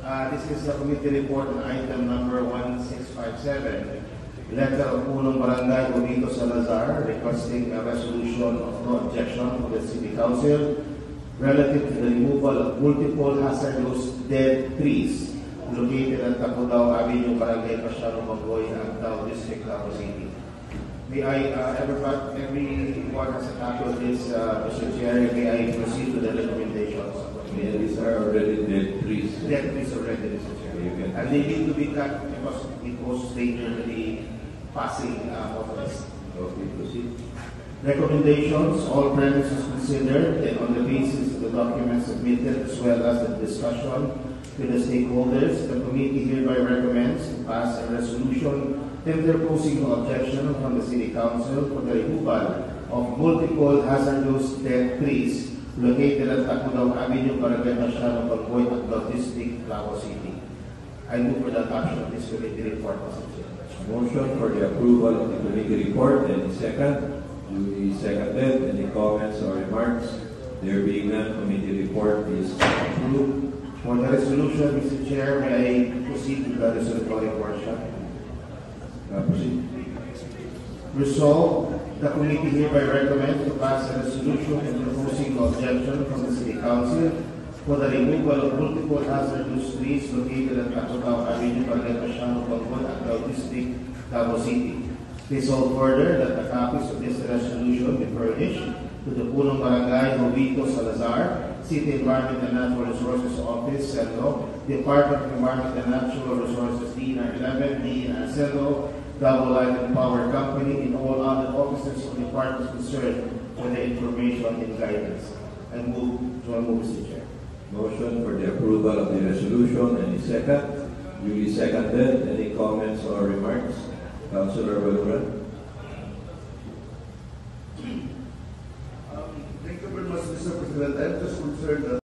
This is a committee report on item number 1657. Letter of Punong Barangay Jovito Salazar requesting a resolution of no objection from the City Council relative to the removal of multiple hazardous dead trees located at Tapudao Avenue, Barangay Pasiano Magoy, Agdao District, Davao City. May I, everyone has a copy of this, Mr. Chair, may I proceed to the recommendations? These are already dead trees. Dead trees already, Mr. Chair. And they need to be cut because it goes later to the passing motorists. Okay, proceed. Recommendations, all premises considered, and on the basis of the documents submitted as well as the discussion with the stakeholders, the committee hereby recommends to pass a resolution interposing no objection from the City Council for the removal of multiple hazardous dead trees located at Tapudao Avenue, Barangay Pasiano Magoy, Agdao District, Davao City. I move for the adoption of this committee report, Mr. Chair. Motion for the approval of the committee report. Any second? Duly seconded. Any comments or remarks? There being none, committee report is approved. For the resolution, Mr. Chair, may I proceed to the resolutory portion? Proceed. Resolved, the committee hereby recommends to pass a resolution interposing no objection from the City Council for the removal of multiple hazardous trees located at Tapudao Avenue, Barangay Pasiano Magoy, Agdao District, Davao City. Resolved further that the copies of this resolution be furnished to the Punong Barangay Jovito Salazar, City Environment and Natural Resources Office, CENTO, Department of Environment and Natural Resources, DENR 11, DENR CENTO, Davao Light and Power Company, and all other officers of departments concerned for the information and guidance. I move, Mr. Chair. Motion for the approval of the resolution. Any second? Duly seconded. Any comments or remarks? Councilor Valura. Thank you very much, Mr. President. I'm just concerned that